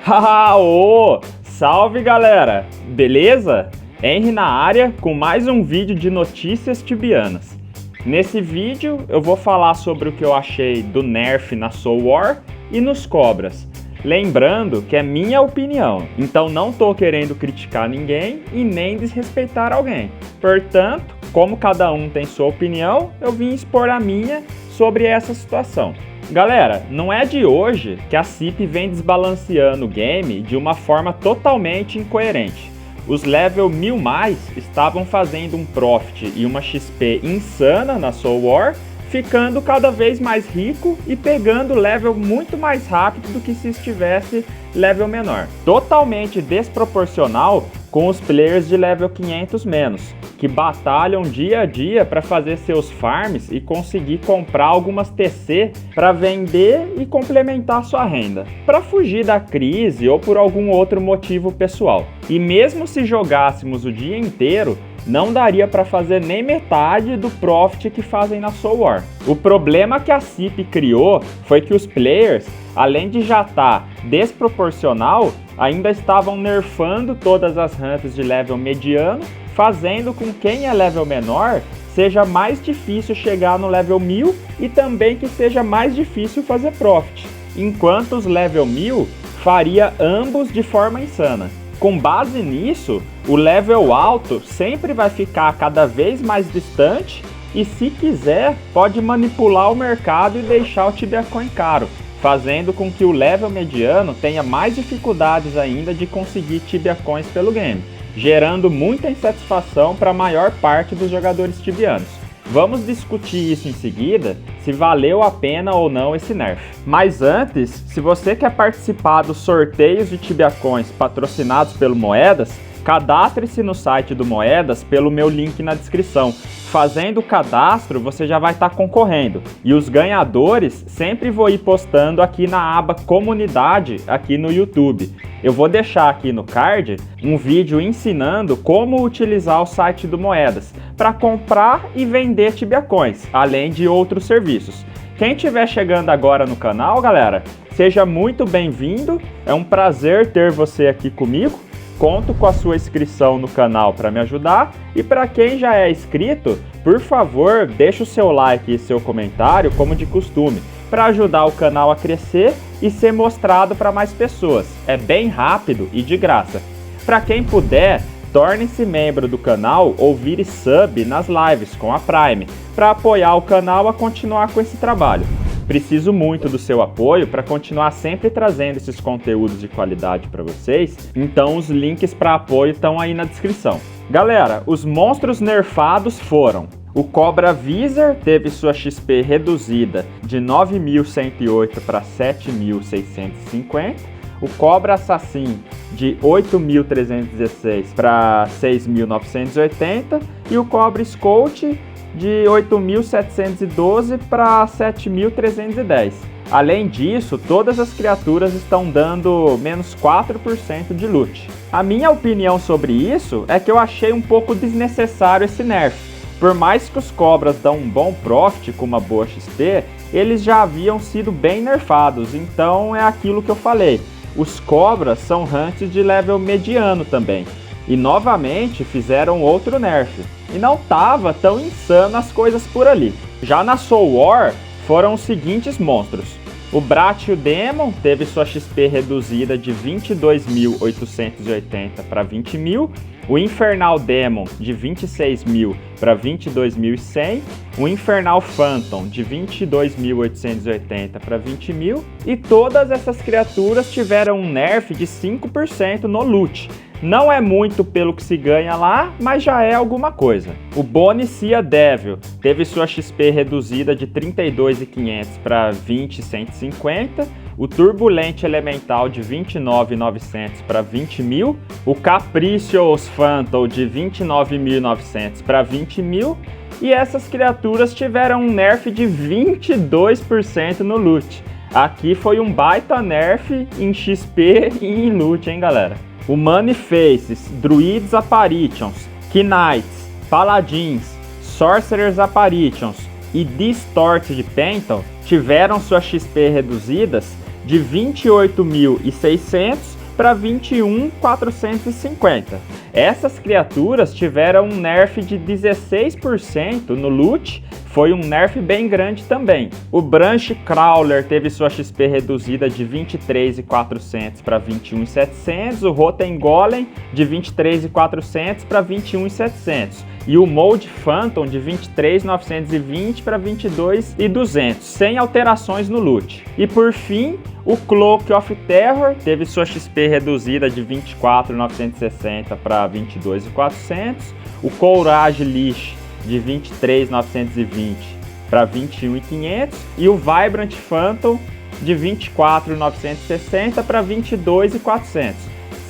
Haha, ô! Salve galera! Beleza? Henry na área com mais um vídeo de notícias tibianas. Nesse vídeo eu vou falar sobre o que eu achei do nerf na Soul War e nos Cobras. Lembrando que é minha opinião, então não tô querendo criticar ninguém e nem desrespeitar alguém. Portanto, como cada um tem sua opinião, eu vim expor a minha sobre essa situação. Galera, não é de hoje que a CIP vem desbalanceando o game de uma forma totalmente incoerente. Os level 1000+, estavam fazendo um profit e uma XP insana na Soul War, ficando cada vez mais rico e pegando level muito mais rápido do que se estivesse level menor. Totalmente desproporcional com os players de level 500 menos, que batalham dia a dia para fazer seus farms e conseguir comprar algumas TC para vender e complementar sua renda, para fugir da crise ou por algum outro motivo pessoal. E mesmo se jogássemos o dia inteiro, não daria para fazer nem metade do profit que fazem na Soul War. O problema que a CIP criou foi que os players, além de já estar desproporcional, ainda estavam nerfando todas as ranks de level mediano, fazendo com que quem é level menor seja mais difícil chegar no level 1000 e também que seja mais difícil fazer profit, enquanto os level 1000 faria ambos de forma insana. Com base nisso, o level alto sempre vai ficar cada vez mais distante e, se quiser, pode manipular o mercado e deixar o Tibia Coin caro, fazendo com que o level mediano tenha mais dificuldades ainda de conseguir Tibia Coins pelo game, gerando muita insatisfação para a maior parte dos jogadores tibianos. Vamos discutir isso em seguida, se valeu a pena ou não esse nerf. Mas antes, se você quer participar dos sorteios de Tibia Coins patrocinados pelo Moedas, cadastre-se no site do Moedas pelo meu link na descrição. Fazendo o cadastro, você já vai estar concorrendo. E os ganhadores sempre vou ir postando aqui na aba Comunidade, aqui no YouTube. Eu vou deixar aqui no card um vídeo ensinando como utilizar o site do Moedas para comprar e vender Tibia Coins, além de outros serviços. Quem estiver chegando agora no canal, galera, seja muito bem-vindo. É um prazer ter você aqui comigo. Conto com a sua inscrição no canal para me ajudar, e para quem já é inscrito, por favor, deixe o seu like e seu comentário como de costume, para ajudar o canal a crescer e ser mostrado para mais pessoas. É bem rápido e de graça. Para quem puder, torne-se membro do canal ou vire sub nas lives com a Prime, para apoiar o canal a continuar com esse trabalho. Preciso muito do seu apoio para continuar sempre trazendo esses conteúdos de qualidade para vocês, então os links para apoio estão aí na descrição. Galera, os monstros nerfados foram: o Cobra Visor teve sua XP reduzida de 9.108 para 7.650, o Cobra Assassin de 8.316 para 6.980 e o Cobra Scout de 8.712 para 7.310. Além disso, todas as criaturas estão dando menos 4% de loot. A minha opinião sobre isso é que eu achei um pouco desnecessário esse nerf. Por mais que os cobras dão um bom profit com uma boa XP, eles já haviam sido bem nerfados, então é aquilo que eu falei. Os cobras são hunts de level mediano também. E novamente fizeram outro nerf. E não tava tão insano as coisas por ali. Já na Soul War foram os seguintes monstros. O Brachio Demon teve sua XP reduzida de 22.880 para 20.000. O Infernal Demon de 26.000 para 22.100. O Infernal Phantom de 22.880 para 20.000. E todas essas criaturas tiveram um nerf de 5% no loot. Não é muito pelo que se ganha lá, mas já é alguma coisa. O Bonicia Devil teve sua XP reduzida de 32.500 para 20.150. O Turbulente Elemental de 29.900 para 20.000. O Capricious Phantom de 29.900 para 20.000. E essas criaturas tiveram um nerf de 22% no loot. Aqui foi um baita nerf em XP e em loot, hein, galera? O Manifaces, Druids Apparitions, Knights, Paladins, Sorcerers Apparitions e Distorted Phantom tiveram suas XP reduzidas de 28.600 para 21.450. Essas criaturas tiveram um nerf de 16% no loot, foi um nerf bem grande também. O Branch Crawler teve sua XP reduzida de 23.400 para 21.700, o Rotten Golem de 23.400 para 21.700 e o Mold Phantom de 23.920 para 22.200, sem alterações no loot. E por fim, o Cloak of Terror teve sua XP reduzida de 24.960 para 22.400, o Courage Leash de 23.920 para 21.500 e o Vibrant Phantom de 24.960 para 22.400,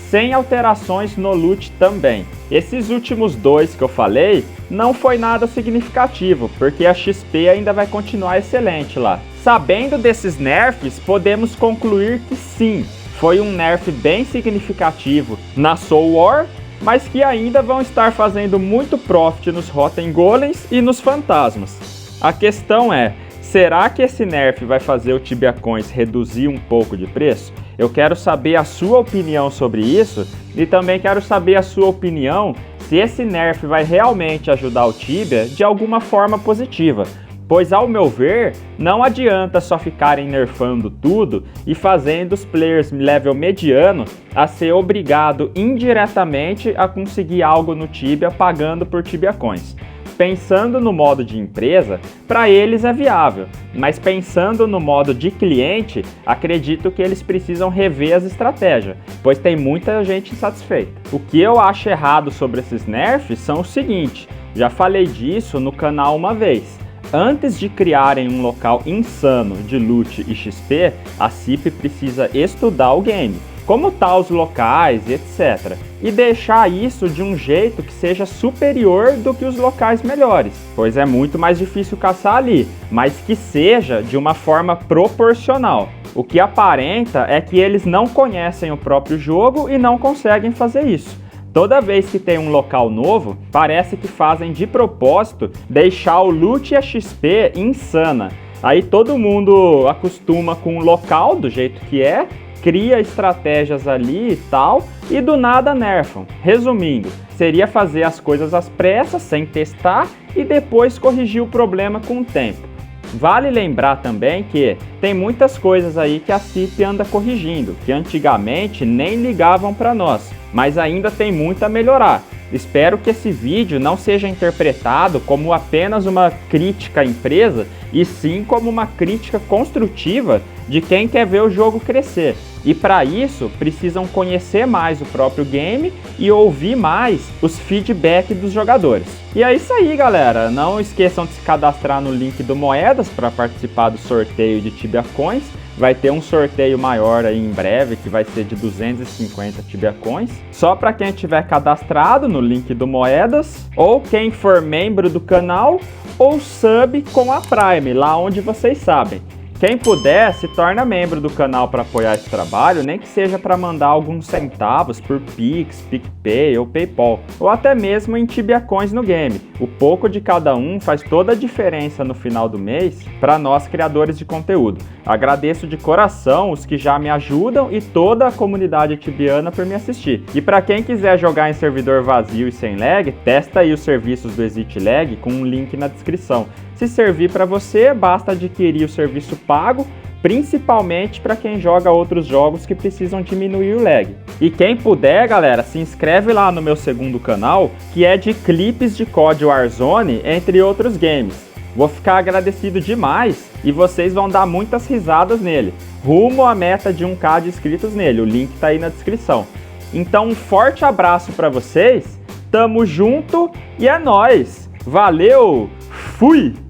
sem alterações no loot também. Esses últimos dois que eu falei não foi nada significativo, porque a XP ainda vai continuar excelente lá. Sabendo desses nerfs, podemos concluir que sim, foi um nerf bem significativo na Soul War, mas que ainda vão estar fazendo muito profit nos Rotten Golems e nos Fantasmas. A questão é, será que esse nerf vai fazer o Tibia Coins reduzir um pouco de preço? Eu quero saber a sua opinião sobre isso e também quero saber a sua opinião se esse nerf vai realmente ajudar o Tibia de alguma forma positiva. Pois, ao meu ver, não adianta só ficarem nerfando tudo e fazendo os players level mediano a ser obrigado indiretamente a conseguir algo no Tibia pagando por Tibia Coins. Pensando no modo de empresa, para eles é viável, mas pensando no modo de cliente, acredito que eles precisam rever as estratégias, pois tem muita gente insatisfeita. O que eu acho errado sobre esses nerfs são o seguinte, já falei disso no canal uma vez. Antes de criarem um local insano de loot e XP, a CIP precisa estudar o game, como tá os locais e etc. E deixar isso de um jeito que seja superior do que os locais melhores, pois é muito mais difícil caçar ali, mas que seja de uma forma proporcional. O que aparenta é que eles não conhecem o próprio jogo e não conseguem fazer isso. Toda vez que tem um local novo, parece que fazem de propósito deixar o loot e a XP insana. Aí todo mundo acostuma com o local do jeito que é, cria estratégias ali e tal, e do nada nerfam. Resumindo, seria fazer as coisas às pressas, sem testar, e depois corrigir o problema com o tempo. Vale lembrar também que tem muitas coisas aí que a CIP anda corrigindo, que antigamente nem ligavam para nós, mas ainda tem muito a melhorar. Espero que esse vídeo não seja interpretado como apenas uma crítica à empresa, e sim como uma crítica construtiva de quem quer ver o jogo crescer. E para isso, precisam conhecer mais o próprio game e ouvir mais os feedbacks dos jogadores. E é isso aí, galera. Não esqueçam de se cadastrar no link do Moedas para participar do sorteio de Tibia Coins. Vai ter um sorteio maior aí em breve, que vai ser de 250 Tibia Coins. Só para quem tiver cadastrado no link do Moedas, ou quem for membro do canal, ou sub com a Prime, lá onde vocês sabem. Quem puder, se torna membro do canal para apoiar esse trabalho, nem que seja para mandar alguns centavos por Pix, PicPay ou Paypal, ou até mesmo em Tibia Coins no game. O pouco de cada um faz toda a diferença no final do mês para nós criadores de conteúdo. Agradeço de coração os que já me ajudam e toda a comunidade tibiana por me assistir. E para quem quiser jogar em servidor vazio e sem lag, testa aí os serviços do Exit Lag com um link na descrição. Se servir para você, basta adquirir o serviço pago, principalmente para quem joga outros jogos que precisam diminuir o lag. E quem puder, galera, se inscreve lá no meu segundo canal, que é de clipes de COD Warzone, entre outros games. Vou ficar agradecido demais e vocês vão dar muitas risadas nele. Rumo à meta de 1k de inscritos nele, o link tá aí na descrição. Então um forte abraço para vocês, tamo junto e é nóis! Valeu, fui!